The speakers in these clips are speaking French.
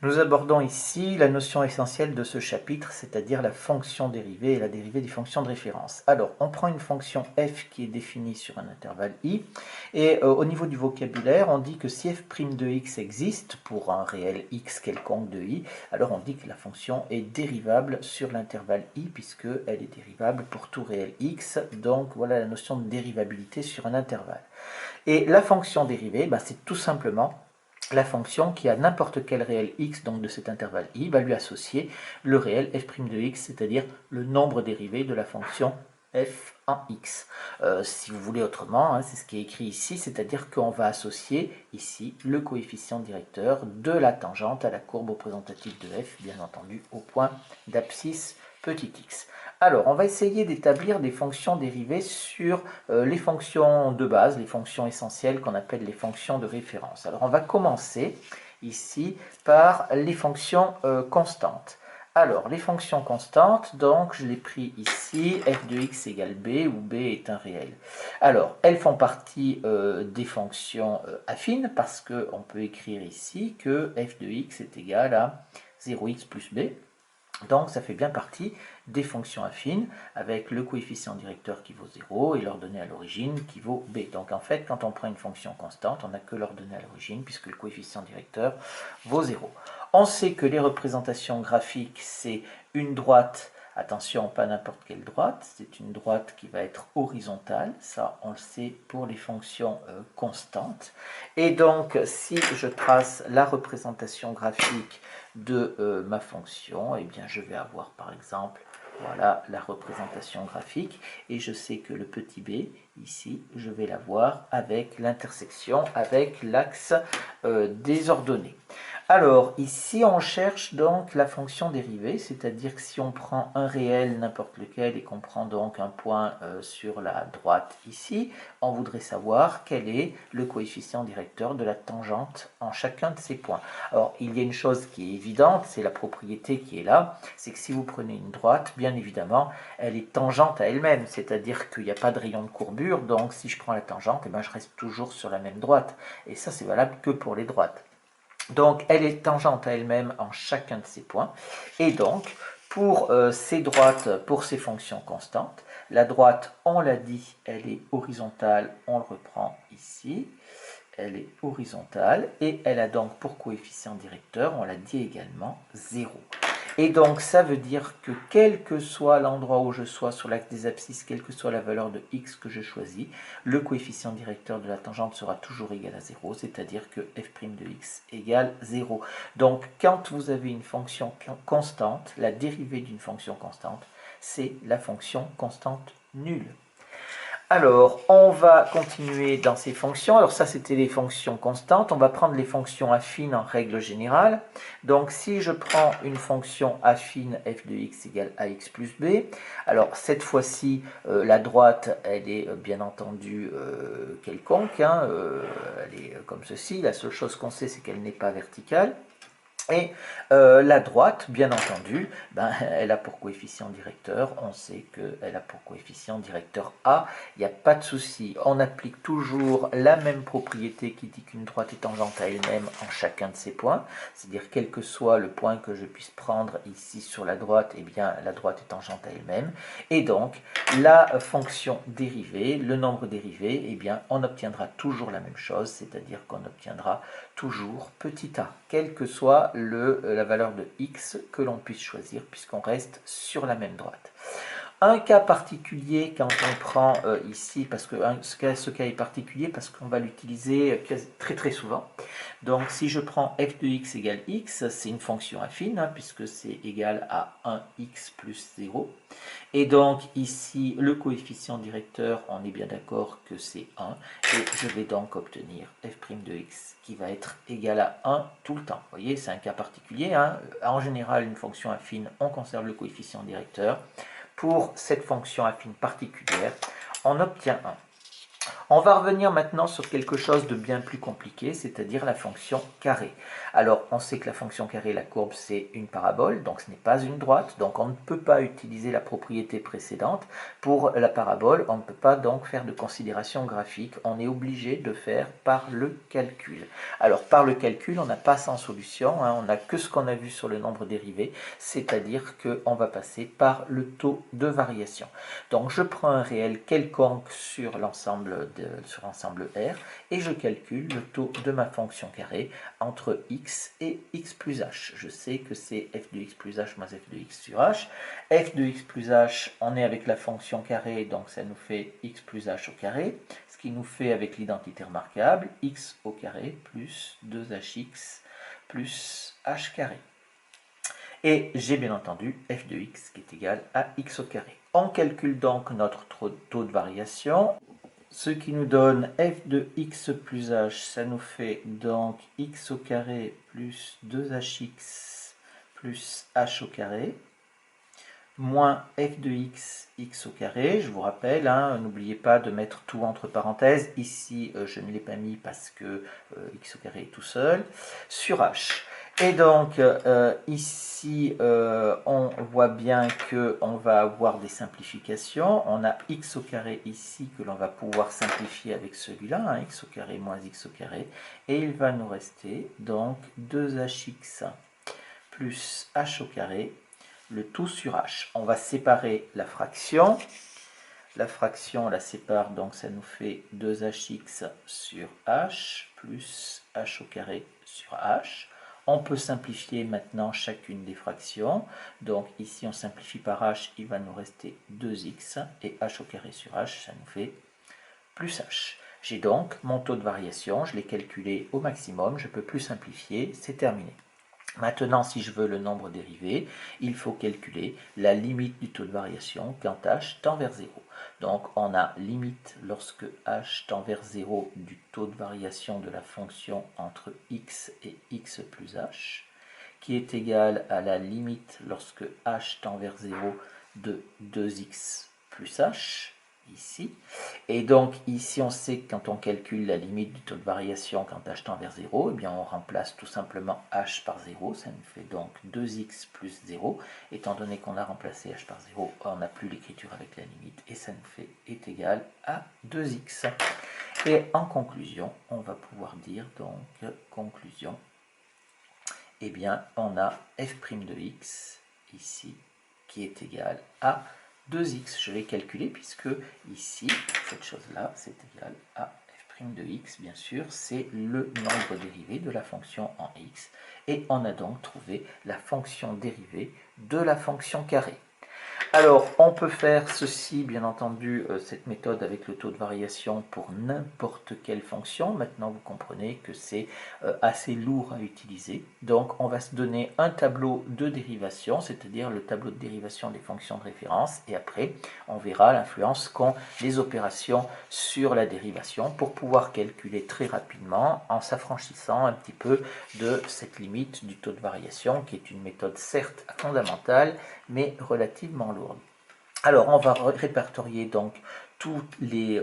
Nous abordons ici la notion essentielle de ce chapitre, c'est-à-dire la fonction dérivée et la dérivée des fonctions de référence. Alors, on prend une fonction f qui est définie sur un intervalle i, et au niveau du vocabulaire, on dit que si f' de x existe pour un réel x quelconque de i, alors on dit que la fonction est dérivable sur l'intervalle i, puisqu'elle est dérivable pour tout réel x, donc voilà la notion de dérivabilité sur un intervalle. Et la fonction dérivée, c'est tout simplement la fonction qui a n'importe quel réel x, donc de cet intervalle i, va lui associer le réel f' de x, c'est-à-dire le nombre dérivé de la fonction f en x. Si vous voulez autrement, c'est ce qui est écrit ici, c'est-à-dire qu'on va associer ici le coefficient directeur de la tangente à la courbe représentative de f, bien entendu au point d'abscisse petit x. Alors, on va essayer d'établir des fonctions dérivées sur les fonctions de base, les fonctions essentielles qu'on appelle les fonctions de référence. Alors, on va commencer ici par les fonctions constantes. Alors, les fonctions constantes, donc je l'ai pris ici, f de x égale b, où b est un réel. Alors, elles font partie des fonctions affines, parce qu'on peut écrire ici que f de x est égal à 0x plus b. Donc ça fait bien partie des fonctions affines avec le coefficient directeur qui vaut 0 et l'ordonnée à l'origine qui vaut b. Donc en fait, quand on prend une fonction constante, on n'a que l'ordonnée à l'origine puisque le coefficient directeur vaut 0. On sait que les représentations graphiques, c'est une droite, attention, pas n'importe quelle droite, c'est une droite qui va être horizontale, ça on le sait pour les fonctions constantes. Et donc si je trace la représentation graphique de ma fonction, et bien je vais avoir par exemple voilà la représentation graphique et je sais que le petit b ici je vais l'avoir avec l'intersection avec l'axe des ordonnées. Alors ici on cherche donc la fonction dérivée, c'est-à-dire que si on prend un réel n'importe lequel et qu'on prend donc un point sur la droite ici, on voudrait savoir quel est le coefficient directeur de la tangente en chacun de ces points. Alors il y a une chose qui est évidente, c'est la propriété qui est là, c'est que si vous prenez une droite, bien évidemment, elle est tangente à elle-même, c'est-à-dire qu'il n'y a pas de rayon de courbure, donc si je prends la tangente, je reste toujours sur la même droite. Et ça c'est valable que pour les droites. Donc elle est tangente à elle-même en chacun de ces points. Et donc pour ces droites, pour ces fonctions constantes, la droite, on l'a dit, elle est horizontale, on le reprend ici. Elle est horizontale et elle a donc pour coefficient directeur, on l'a dit également, 0. Et donc ça veut dire que quel que soit l'endroit où je sois sur l'axe des abscisses, quelle que soit la valeur de x que je choisis, le coefficient directeur de la tangente sera toujours égal à 0, c'est-à-dire que f' de x égale 0. Donc quand vous avez une fonction constante, la dérivée d'une fonction constante, c'est la fonction constante nulle. Alors, on va continuer dans ces fonctions. Alors ça, c'était les fonctions constantes. On va prendre les fonctions affines en règle générale. Donc, si je prends une fonction affine f de x égale ax plus b, alors cette fois-ci, la droite, elle est bien entendu quelconque. Elle est comme ceci. La seule chose qu'on sait, c'est qu'elle n'est pas verticale. Et la droite, bien entendu, elle a pour coefficient directeur, on sait qu'elle a pour coefficient directeur A, il n'y a pas de souci. On applique toujours la même propriété qui dit qu'une droite est tangente à elle-même en chacun de ses points, c'est-à-dire quel que soit le point que je puisse prendre ici sur la droite, eh bien la droite est tangente à elle-même. Et donc, la fonction dérivée, le nombre dérivé, eh bien on obtiendra toujours la même chose, c'est-à-dire qu'on obtiendra toujours petit a, quelle que soit la valeur de x que l'on puisse choisir, puisqu'on reste sur la même droite. Un cas particulier quand on prend ici, parce que ce cas est particulier parce qu'on va l'utiliser très très souvent. Donc si je prends f de x égale x, c'est une fonction affine, puisque c'est égal à 1x plus 0. Et donc ici, le coefficient directeur, on est bien d'accord que c'est 1. Et je vais donc obtenir f' de x qui va être égal à 1 tout le temps. Vous voyez, c'est un cas particulier. En général, une fonction affine, on conserve le coefficient directeur. Pour cette fonction affine particulière, on obtient 1. On va revenir maintenant sur quelque chose de bien plus compliqué, c'est-à-dire la fonction carré. Alors, on sait que la fonction carré, la courbe, c'est une parabole, donc ce n'est pas une droite, donc on ne peut pas utiliser la propriété précédente. Pour la parabole, on ne peut pas donc faire de considération graphique, on est obligé de faire par le calcul. Alors, par le calcul, on n'a pas 100 solutions, hein, on n'a que ce qu'on a vu sur le nombre dérivé, c'est-à-dire qu'on va passer par le taux de variation. Donc, je prends un réel quelconque sur l'ensemble R et je calcule le taux de ma fonction carré entre x et x plus h. Je sais que c'est f de x plus h moins f de x sur h. F de x plus h, on est avec la fonction carré, donc ça nous fait x plus h au carré, ce qui nous fait avec l'identité remarquable x au carré plus 2hx plus h carré. Et j'ai bien entendu f de x qui est égal à x au carré. On calcule donc notre taux de variation, ce qui nous donne f de x plus h, ça nous fait donc x au carré plus 2hx plus h au carré, moins f de x, x au carré. Je vous rappelle, hein, n'oubliez pas de mettre tout entre parenthèses. Ici, je ne l'ai pas mis parce que x au carré est tout seul, sur h. Et donc, ici, on voit bien qu'on va avoir des simplifications. On a x au carré ici que l'on va pouvoir simplifier avec celui-là, hein, x au carré moins x au carré. Et il va nous rester donc 2hx plus h au carré, le tout sur h. On va séparer la fraction. La fraction, on la sépare, donc ça nous fait 2hx sur h plus h au carré sur h. On peut simplifier maintenant chacune des fractions. Donc ici, on simplifie par h, il va nous rester 2x. Et h au carré sur h, ça nous fait plus h. J'ai donc mon taux de variation, je l'ai calculé au maximum, je ne peux plus simplifier, c'est terminé. Maintenant, si je veux le nombre dérivé, il faut calculer la limite du taux de variation quand h tend vers 0. Donc, on a limite lorsque h tend vers 0 du taux de variation de la fonction entre x et x plus h, qui est égal à la limite lorsque h tend vers 0 de 2x plus h, ici. Et donc ici on sait que quand on calcule la limite du taux de variation quand h tend vers 0, eh bien on remplace tout simplement h par 0, ça nous fait donc 2x plus 0. Étant donné qu'on a remplacé h par 0, on n'a plus l'écriture avec la limite et ça nous fait est égal à 2x. Et en conclusion, on va pouvoir dire donc conclusion, eh bien on a f' de x ici qui est égal à 2x. Je vais calculer puisque ici, cette chose-là, c'est égal à f' de x, bien sûr, c'est le nombre dérivé de la fonction en x. Et on a donc trouvé la fonction dérivée de la fonction carré. Alors, on peut faire ceci, bien entendu, cette méthode avec le taux de variation pour n'importe quelle fonction. Maintenant, vous comprenez que c'est assez lourd à utiliser. Donc, on va se donner un tableau de dérivation, c'est-à-dire le tableau de dérivation des fonctions de référence. Et après, on verra l'influence qu'ont les opérations sur la dérivation pour pouvoir calculer très rapidement en s'affranchissant un petit peu de cette limite du taux de variation, qui est une méthode certes fondamentale, mais relativement lourde. Alors, on va répertorier donc tous les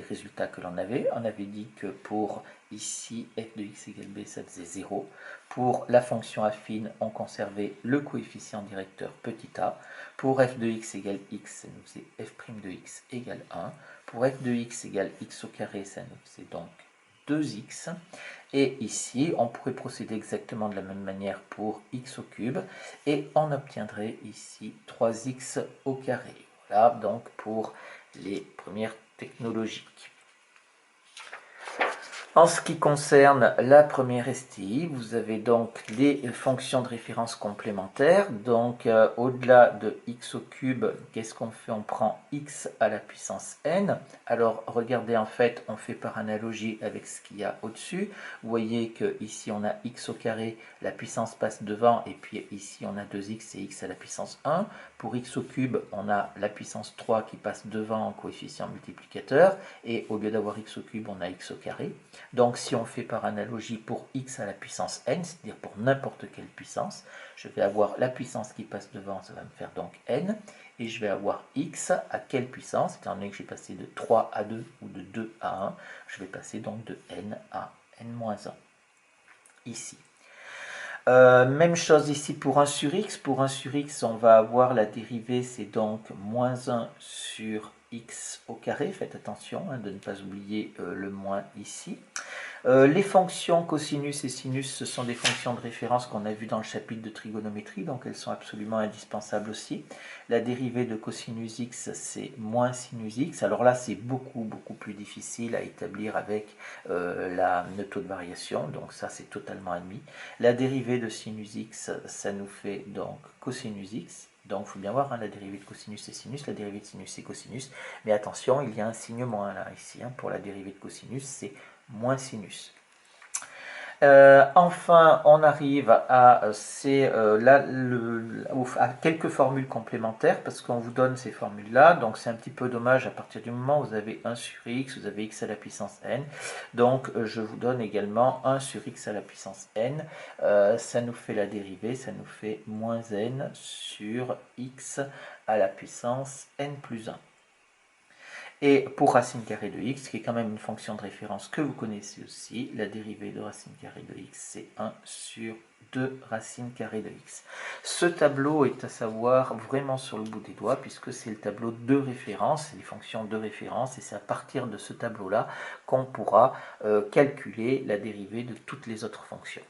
résultats que l'on avait. On avait dit que pour ici, f de x égale b, ça faisait 0. Pour la fonction affine, on conservait le coefficient directeur petit a. Pour f de x égale x, ça nous faisait f' de x égale 1. Pour f de x égale x au carré, ça nous faisait donc 2x. Et ici, on pourrait procéder exactement de la même manière pour x au cube. Et on obtiendrait ici 3x au carré. Voilà donc pour les premières technologies. En ce qui concerne la première STI, vous avez donc les fonctions de référence complémentaires. Donc au-delà de x au cube, qu'est-ce qu'on fait? On prend x à la puissance n. Alors regardez, en fait, on fait par analogie avec ce qu'il y a au-dessus. Vous voyez que ici on a x au carré, la puissance passe devant, et puis ici on a 2x et x à la puissance 1. Pour x au cube, on a la puissance 3 qui passe devant en coefficient multiplicateur, et au lieu d'avoir x au cube, on a x au carré. Donc si on fait par analogie pour x à la puissance n, c'est-à-dire pour n'importe quelle puissance, je vais avoir la puissance qui passe devant, ça va me faire donc n, et je vais avoir x à quelle puissance, étant donné que j'ai passé de 3 à 2 ou de 2 à 1, je vais passer donc de n à n-1 ici. Même chose ici pour 1 sur x. Pour 1 sur x, on va avoir la dérivée, c'est donc moins 1 sur x au carré. Faites attention de ne pas oublier le moins ici. Les fonctions cosinus et sinus, ce sont des fonctions de référence qu'on a vues dans le chapitre de trigonométrie, donc elles sont absolument indispensables aussi. La dérivée de cosinus x, c'est moins sinus x. Alors là, c'est beaucoup plus difficile à établir avec le taux de variation, donc ça, c'est totalement admis. La dérivée de sinus x, ça nous fait donc cosinus x. Donc il faut bien voir, la dérivée de cosinus et sinus, la dérivée de sinus c'est cosinus. Mais attention, il y a un signe moins là, ici. Pour la dérivée de cosinus, c'est moins sinus. Enfin, on arrive à quelques formules complémentaires parce qu'on vous donne ces formules-là. Donc, c'est un petit peu dommage à partir du moment où vous avez 1 sur x, vous avez x à la puissance n. Donc, je vous donne également 1 sur x à la puissance n. Ça nous fait la dérivée, ça nous fait moins n sur x à la puissance n plus 1. Et pour racine carrée de x, qui est quand même une fonction de référence que vous connaissez aussi, la dérivée de racine carrée de x, c'est 1 sur 2 racine carrée de x. Ce tableau est à savoir vraiment sur le bout des doigts, puisque c'est le tableau de référence, c'est les fonctions de référence, et c'est à partir de ce tableau-là qu'on pourra calculer la dérivée de toutes les autres fonctions.